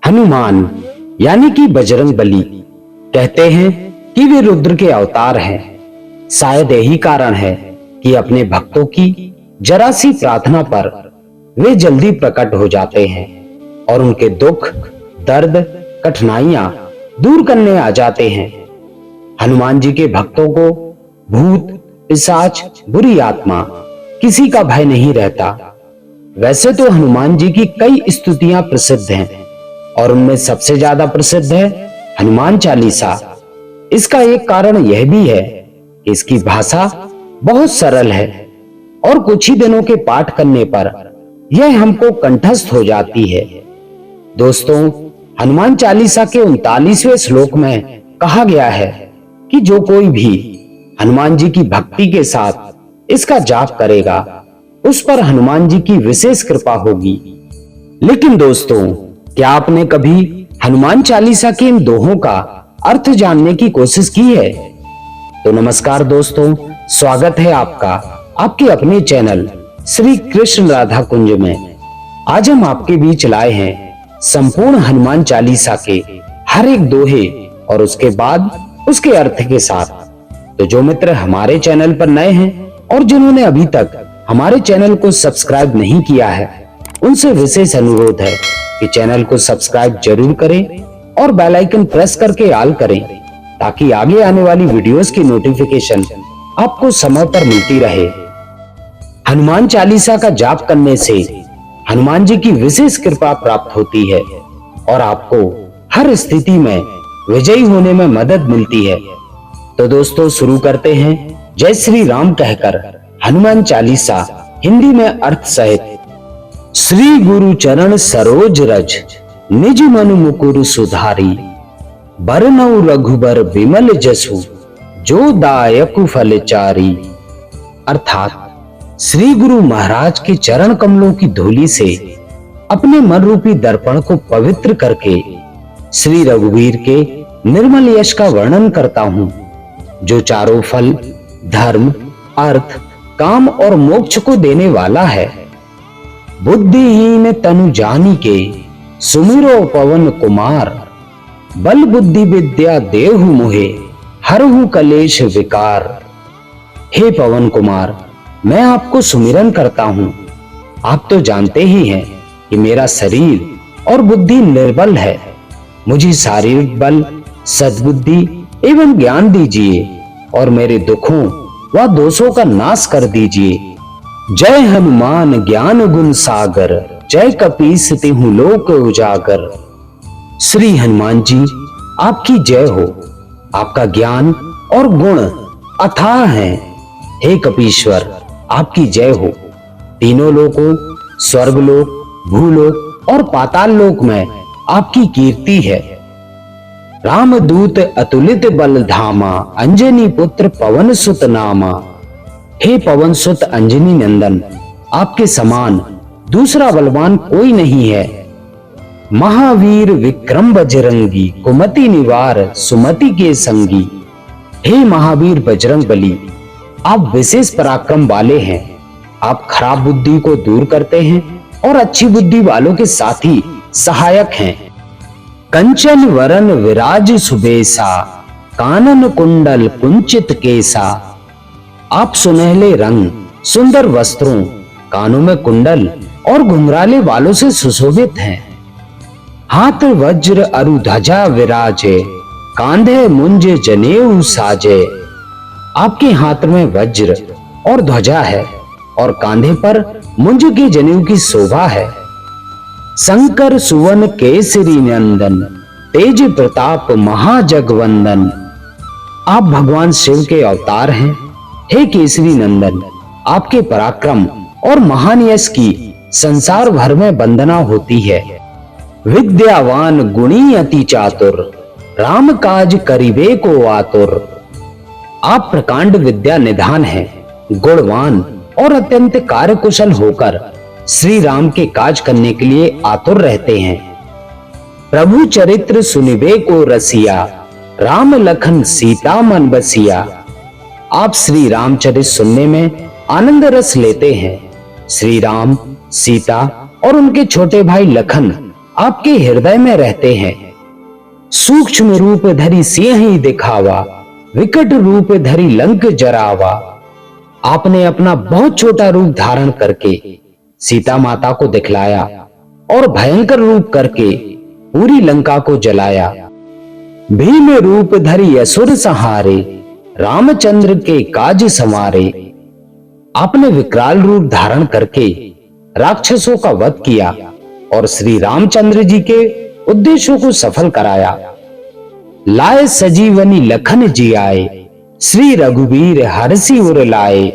हनुमान यानी कि बजरंग बली कहते हैं कि वे रुद्र के अवतार हैं। शायद यही कारण है कि अपने भक्तों की जरा सी प्रार्थना पर वे जल्दी प्रकट हो जाते हैं और उनके दुख, दर्द, कठिनाइयां दूर करने आ जाते हैं। हनुमान जी के भक्तों को भूत, पिशाच, बुरी आत्मा किसी का भय नहीं रहता। वैसे तो हनुमान जी की कई स्तुतियां प्रसिद्ध हैं और उनमें सबसे ज्यादा प्रसिद्ध है हनुमान चालीसा। इसका एक कारण यह भी है कि इसकी भाषा बहुत सरल है और कुछ ही दिनों के पाठ करने पर यह हमको कंठस्थ हो जाती है। दोस्तों, हनुमान चालीसा के 39वें श्लोक में कहा गया है कि जो कोई भी हनुमान जी की भक्ति के साथ इसका जाप करेगा उस पर हनुमान जी की विशेष कृपा होगी। लेकिन दोस्तों, क्या आपने कभी हनुमान चालीसा के इन दोहों का अर्थ जानने की कोशिश की है? तो नमस्कार दोस्तों, स्वागत है आपका आपके अपने चैनल श्री कृष्ण राधा कुंज में। आज हम आपके बीच लाए हैं संपूर्ण हनुमान चालीसा के हर एक दोहे और उसके बाद उसके अर्थ के साथ। तो जो मित्र हमारे चैनल पर नए हैं और जिन्होंने अभी तक हमारे चैनल को सब्सक्राइब नहीं किया है, उनसे विशेष अनुरोध है कि चैनल को सब्सक्राइब जरूर करें और बेल आइकन प्रेस करके ऑल करें ताकि आगे आने वाली वीडियोस की नोटिफिकेशन आपको समय पर मिलती रहे। हनुमान चालीसा का जाप करने से हनुमान जी की विशेष कृपा प्राप्त होती है और आपको हर स्थिति में विजयी होने में मदद मिलती है। तो दोस्तों, शुरू करते हैं जय श्री राम कहकर हनुमान चालीसा हिंदी में अर्थ सहित। श्री गुरु चरण सरोज रज निज मन मुकुर सुधारी, बरनउ रघुबर विमल जसु जो दायक फल चारी। अर्थात श्री गुरु महाराज के चरण कमलों की धूलि से अपने मन रूपी दर्पण को पवित्र करके श्री रघुवीर के निर्मल यश का वर्णन करता हूं, जो चारों फल धर्म, अर्थ, काम और मोक्ष को देने वाला है। बुद्धिहीन तनु जानी के सुमिरो पवन कुमार, बल बुद्धि विद्या देहु मोहे हरहु कलेश विकार। हे पवन कुमार, मैं आपको सुमिरन करता हूं। आप तो जानते ही हैं कि मेरा शरीर और बुद्धि निर्बल है। मुझे शारीरिक बल, सद्बुद्धि एवं ज्ञान दीजिए और मेरे दुखों व दोषों का नाश कर दीजिए। जय हनुमान ज्ञान गुण सागर, जय कपीस तिहु लोक उजागर। श्री हनुमान जी, आपकी जय हो। आपका ज्ञान और गुण अथाह है। हे कपीश्वर, आपकी जय हो। तीनों लोकों, स्वर्गलोक, भूलोक और पाताल लोक में आपकी कीर्ति है। रामदूत अतुलित बल धामा, अंजनी पुत्र पवन सुत नामा। हे पवन सुत अंजनी नंदन, आपके समान दूसरा बलवान कोई नहीं है। महावीर विक्रम बजरंगी, कुमति निवार सुमति के संगी। हे महावीर बजरंग बली, आप विशेष पराक्रम वाले हैं। आप खराब बुद्धि को दूर करते हैं और अच्छी बुद्धि वालों के साथी सहायक हैं। कंचन वरन विराज सुबेसा, कानन कुंडल कुंचित केसा। आप सुनहले रंग, सुंदर वस्त्रों, कानों में कुंडल और घुंघराले वालों से सुशोभित हैं। हाथ वज्र अरु ध्वजा विराजे, कांधे मुंज जनेऊ साजे। आपके हाथ में वज्र और ध्वजा है और कांधे पर मुंज के जनेऊ की शोभा है। शंकर सुवन केसरी नंदन, तेज प्रताप महाजगवंदन। आप भगवान शिव के अवतार हैं। हे केसरी नंदन, आपके पराक्रम और महान यश की संसार भर में वंदना होती है। विद्यावान गुणी अति चातुर, राम काज करिबे को आतुर। आप प्रकांड विद्या निधान हैं, गुणवान और अत्यंत कार्यकुशल होकर श्री राम के काज करने के लिए आतुर रहते हैं। प्रभु चरित्र सुनिबे को रसिया, राम लखन सीता मन बसिया। आप श्री रामचरित सुनने में आनंद रस लेते हैं। श्री राम, सीता और उनके छोटे भाई लखन आपके हृदय में रहते हैं। सूक्ष्म रूप धरी सिंह दिखावा, विकट रूप धरी लंक जरावा। आपने अपना बहुत छोटा रूप धारण करके सीता माता को दिखलाया और भयंकर रूप करके पूरी लंका को जलाया। भीम रूप धरी असुर सहारे, रामचंद्र के काज संवारे। आपने विकराल रूप धारण करके राक्षसों का वध किया और श्री रामचंद्र जी के उद्देश्यों को सफल कराया। लाए सजीवनी लखन जी आए, श्री रघुवीर हरसी उर लाए।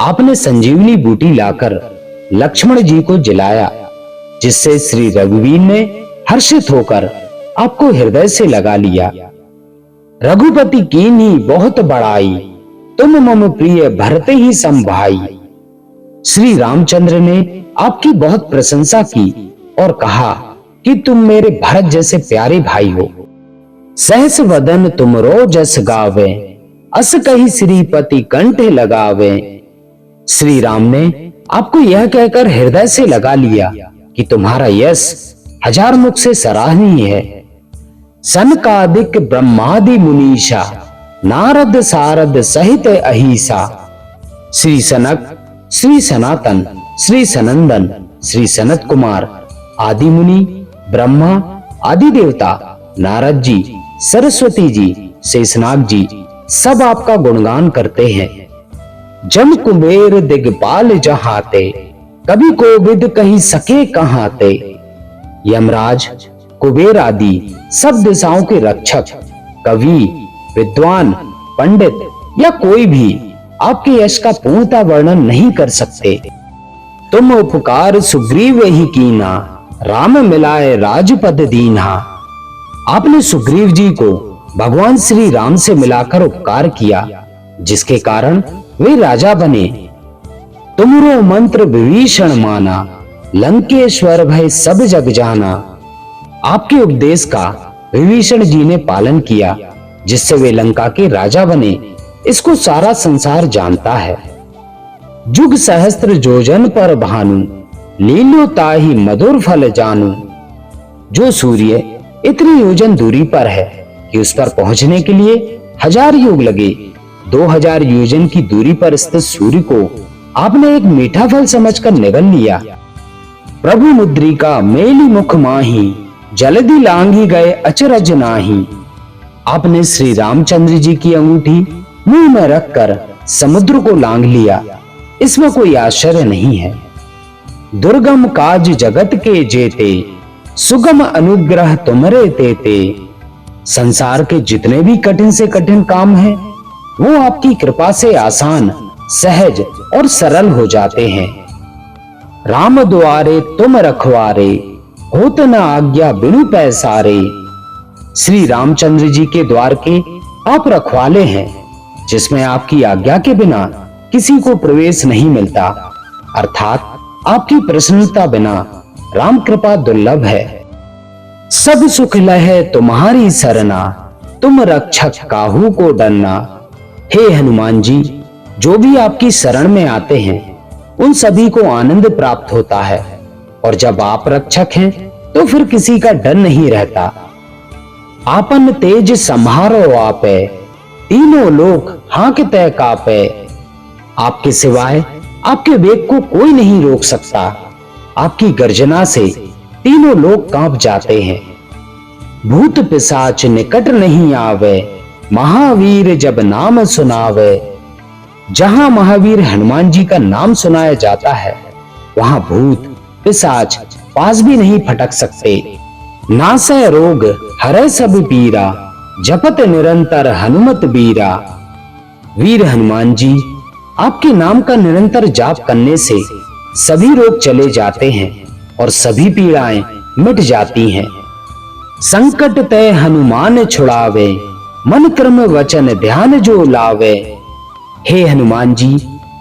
आपने संजीवनी बूटी लाकर लक्ष्मण जी को जिलाया, जिससे श्री रघुवीर ने हर्षित होकर आपको हृदय से लगा लिया। रघुपति कीन्ही बहुत बड़ाई, तुम मम प्रिय भरते ही समभाई। श्री रामचंद्र ने आपकी बहुत प्रशंसा की और कहा कि तुम मेरे भरत जैसे प्यारे भाई हो। सहस वदन तुमरो जस गावे, अस कही श्रीपति कंठ लगावे। श्री राम ने आपको यह कहकर हृदय से लगा लिया कि तुम्हारा यश हजार मुख से सराहनीय है। सनकादिक ब्रह्मादि मुनीषा, नारद सारद सहित अहिसा। श्री सनक, श्री सनातन, श्री सनंदन, श्री सनत कुमार आदि मुनि, ब्रह्मा आदि देवता, नारद जी, सरस्वती जी, शेषनाग जी सब आपका गुणगान करते हैं। जम कुबेर दिगपाल जहाते, कभी कोविद कहीं सके कहाते। यमराज, कुबेर आदि सब दिशाओं के रक्षक, कवि, विद्वान, पंडित या कोई भी आपके यश का पूर्णता वर्णन नहीं कर सकते। तुम उपकार सुग्रीव ही कीना, राम मिलाए राजपद दीन्हा। आपने सुग्रीव जी को भगवान श्री राम से मिलाकर उपकार किया, जिसके कारण वे राजा बने। तुमरो मंत्र विभीषण माना, लंकेश्वर भय सब जग जाना। आपके उपदेश का विभीषण जी ने पालन किया, जिससे वे लंका के राजा बने। इसको सारा संसार जानता है। जुग सहस्त्र जोजन पर भानु, लीलो ताहि मधुर फल जानू। जो सूर्य इतनी योजन दूरी पर है कि उस पर पहुंचने के लिए 1000 युग लगे, 2000 योजन की दूरी पर स्थित सूर्य को आपने एक मीठा फल समझकर निगल लिया। प्रभु मुद्रिका मेली मुख माही, जल्दी लांघी गए अचरज नाही। आपने श्री रामचंद्र जी की अंगूठी मुंह में रखकर समुद्र को लांघ लिया। इसमें कोई आश्चर्य नहीं है। दुर्गम काज जगत के जेते, सुगम अनुग्रह तुमरे तेते। संसार के जितने भी कठिन से कठिन काम हैं, वो आपकी कृपा से आसान, सहज और सरल हो जाते हैं। राम द्वारे तुम रखवारे, होत न आज्ञा बिनु पैसारे। श्री रामचंद्र जी के द्वार के आप रखवाले हैं, जिसमें आपकी आज्ञा के बिना किसी को प्रवेश नहीं मिलता। अर्थात आपकी प्रसन्नता बिना राम कृपा दुर्लभ है। सब सुख लहे तुम्हारी सरना, तुम रक्षक काहू को डरना। हे हनुमान जी, जो भी आपकी शरण में आते हैं उन सभी को आनंद प्राप्त होता है, और जब आप रक्षक हैं तो फिर किसी का डर नहीं रहता। आपन तेज संहारो आपे, तीनों लोक हांकते कापे। आपके सिवाय आपके वेग को कोई नहीं रोक सकता। आपकी गर्जना से तीनों लोग कांप जाते हैं। भूत पिशाच निकट नहीं आवे, महावीर जब नाम सुनावे। जहां महावीर हनुमान जी का नाम सुनाया जाता है, वहां भूत पिशाच पास भी नहीं फटक सकते। नासै रोग हरै सब पीरा, जपत निरंतर हनुमत बीरा। वीर हनुमान जी, आपके नाम का निरंतर जाप करने से सभी रोग चले जाते हैं और सभी पीड़ाएं मिट जाती हैं। संकट तय हनुमान छुड़ावे, मन क्रम वचन ध्यान जो लावे। हे हनुमान जी,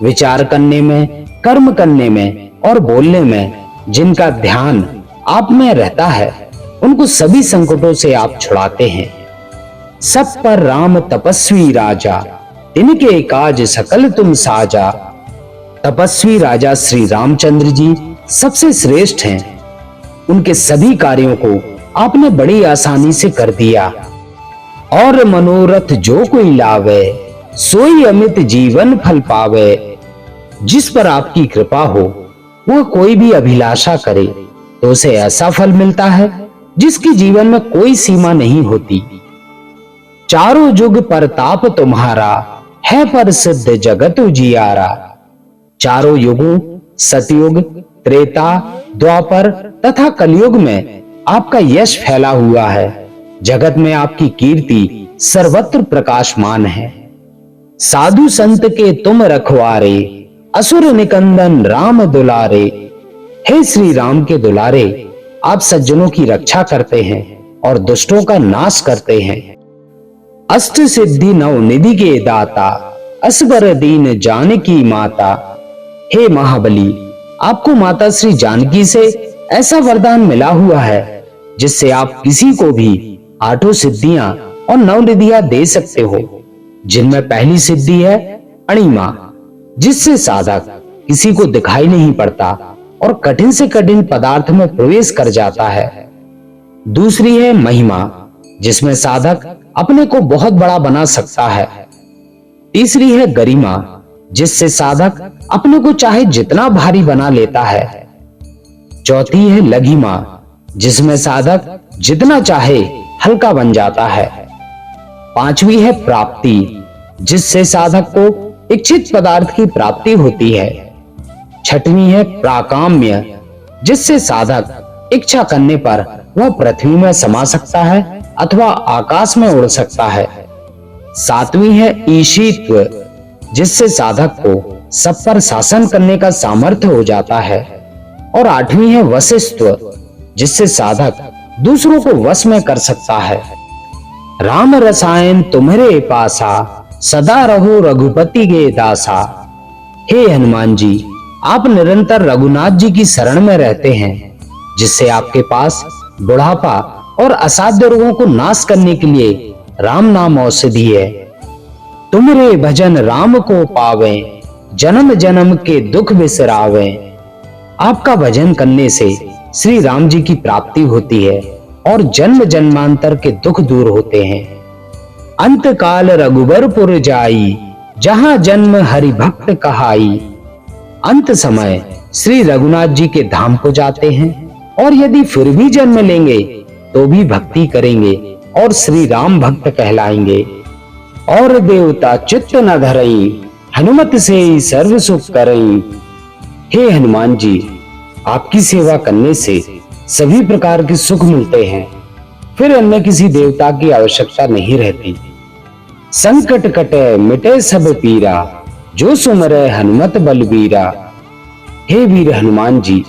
विचार करने में, कर्म करने में और बोलने में जिनका ध्यान आप में रहता है, उनको सभी संकटों से आप छुड़ाते हैं। सब पर राम तपस्वी राजा, तिनके काज सकल तुम साजा। तपस्वी राजा श्री रामचंद्र जी सबसे श्रेष्ठ हैं। उनके सभी कार्यों को आपने बड़ी आसानी से कर दिया। और मनोरथ जो कोई लावे, सोई अमित जीवन फल पावे। जिस पर आपकी कृपा हो, वह कोई भी अभिलाषा करे तो उसे ऐसा फल मिलता है जिसकी जीवन में कोई सीमा नहीं होती। चारों युग परताप तुम्हारा, है प्रसिद्ध जगत उजियारा। चारों युगों सतयुग, त्रेता, द्वापर तथा कलयुग में आपका यश फैला हुआ है। जगत में आपकी कीर्ति सर्वत्र प्रकाशमान है। साधु संत के तुम रखवारे, असुर निकंदन राम दुलारे। हे श्री राम के दुलारे, आप सज्जनों की रक्षा करते हैं और दुष्टों का नाश करते हैं। अष्ट सिद्धि नव निधि के दाता, असबर दीन जानकी माता। हे महाबली, आपको माता श्री जानकी से ऐसा वरदान मिला हुआ है जिससे आप किसी को भी आठों सिद्धियां और नव निधियां दे सकते हो, जिनमें पहली सिद्धि है अणिमा, जिससे साधक किसी को दिखाई नहीं पड़ता और कठिन से कठिन पदार्थ में प्रवेश कर जाता है। दूसरी है महिमा, जिसमें साधक अपने को बहुत बड़ा बना सकता है। तीसरी है गरिमा, जिससे साधक अपने को चाहे जितना भारी बना लेता है। चौथी है लघिमा, जिसमें साधक जितना चाहे हल्का बन जाता है। पांचवी है प्राप्ति, जिससे साधक को इच्छित पदार्थ की प्राप्ति होती है। छठवीं है प्राकाम्य, जिससे साधक इच्छा करने पर वह पृथ्वी में समा सकता है अथवा आकाश में उड़ सकता है। सातवीं है ईशित्व, जिससे साधक को सब पर शासन करने का सामर्थ्य हो जाता है। और आठवीं है वशिष्ठत्व, जिससे साधक दूसरों को वश में कर सकता है। राम रसायन तुम्हारे पासा, सदा रहो रघुपति के दासा। हे हनुमान जी, आप निरंतर रघुनाथ जी की शरण में रहते हैं, जिससे आपके पास बुढ़ापा और असाध्य रोगों को नाश करने के लिए राम नाम औषधि है। तुमरे भजन राम को पावे, जन्म जन्म के दुख बिसरावे। आपका भजन करने से श्री राम जी की प्राप्ति होती है और जन्म जन्मांतर के दुख दूर होते हैं। अंत काल रघुबरपुर जाई, जहां जन्म हरि भक्त कहाई। अंत समय श्री रघुनाथ जी के धाम को जाते हैं और यदि फिर भी जन्म लेंगे तो भी भक्ति करेंगे और श्री राम भक्त कहलाएंगे। और देवता चित्त न धरई, हनुमत से ही सर्व सुख करई। हे हनुमान जी, आपकी सेवा करने से सभी प्रकार के सुख मिलते हैं, फिर अन्य किसी देवता की आवश्यकता नहीं रहती। संकट कटे मिटे सब पीरा, जो सुमरे हनुमत बलबीरा। हे वीर हनुमान जी,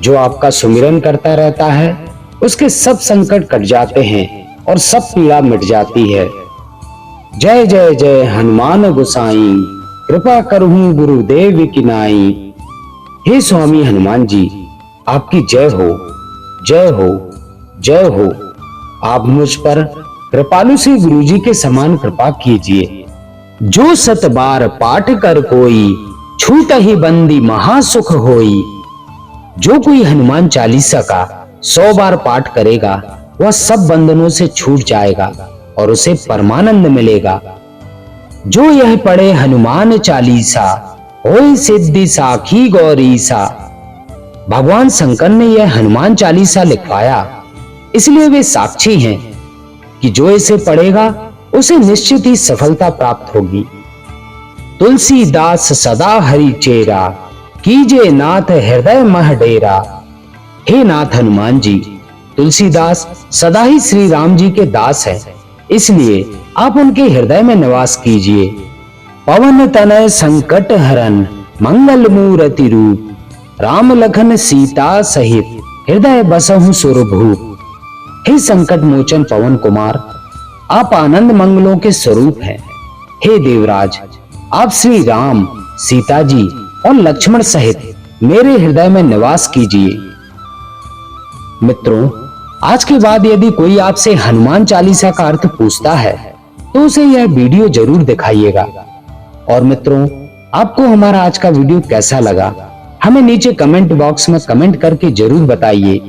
जो आपका सुमिरन करता रहता है उसके सब संकट कट जाते हैं और सब पीड़ा मिट जाती है। जय जय जय हनुमान गोसाई, कृपा करहूं गुरुदेव की नाई। हे स्वामी हनुमान जी, आपकी जय हो, जय हो, जय हो। आप मुझ पर कृपालु श्री गुरु जी के समान कृपा कीजिए। जो 7 बार पाठ कर कोई, छूट ही बंदी महासुख होई। जो कोई हनुमान चालीसा का 100 बार पाठ करेगा वह सब बंधनों से छूट जाएगा और उसे परमानंद मिलेगा। जो यह पढ़े हनुमान चालीसा, होई सिद्धि साखी गौरीसा। भगवान शंकर ने यह हनुमान चालीसा लिखवाया, इसलिए वे साक्षी हैं कि जो इसे पढ़ेगा उसे निश्चित ही सफलता प्राप्त होगी। तुलसीदास सदा हरि चेरा, कीजे नाथ हृदय मह डेरा। हे नाथ हनुमान जी, तुलसीदास सदा ही श्री राम जी के दास हैं, इसलिए आप उनके हृदय में निवास कीजिए। पवन तनय संकट हरन, मंगल मूर्ति रूप। राम लखन सीता सहित, हृदय बसहु सुरभूप। हे संकट मोचन पवन कुमार, आप आनंद मंगलों के स्वरूप हैं। हे देवराज, आप श्री राम, सीता जी और लक्ष्मण सहित मेरे हृदय में निवास कीजिए। मित्रों, आज के बाद यदि कोई आपसे हनुमान चालीसा का अर्थ पूछता है तो उसे यह वीडियो जरूर दिखाइएगा। और मित्रों, आपको हमारा आज का वीडियो कैसा लगा हमें नीचे कमेंट बॉक्स में कमेंट करके जरूर बताइए।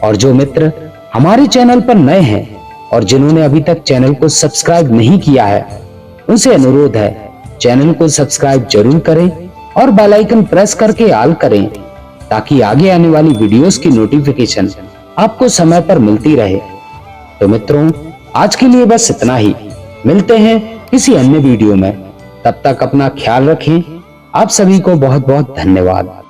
और जो मित्र हमारे चैनल पर नए हैं और जिन्होंने अभी तक चैनल को सब्सक्राइब नहीं किया है, उनसे अनुरोध है चैनल को सब्सक्राइब जरूर करें और बेल आइकन प्रेस करके ऑल करें, ताकि आगे आने वाली वीडियोस की नोटिफिकेशन आपको समय पर मिलती रहे। तो मित्रों, आज के लिए बस इतना ही। मिलते हैं किसी अन्य वीडियो में। तब तक अपना ख्याल रखें। आप सभी को बहुत बहुत धन्यवाद।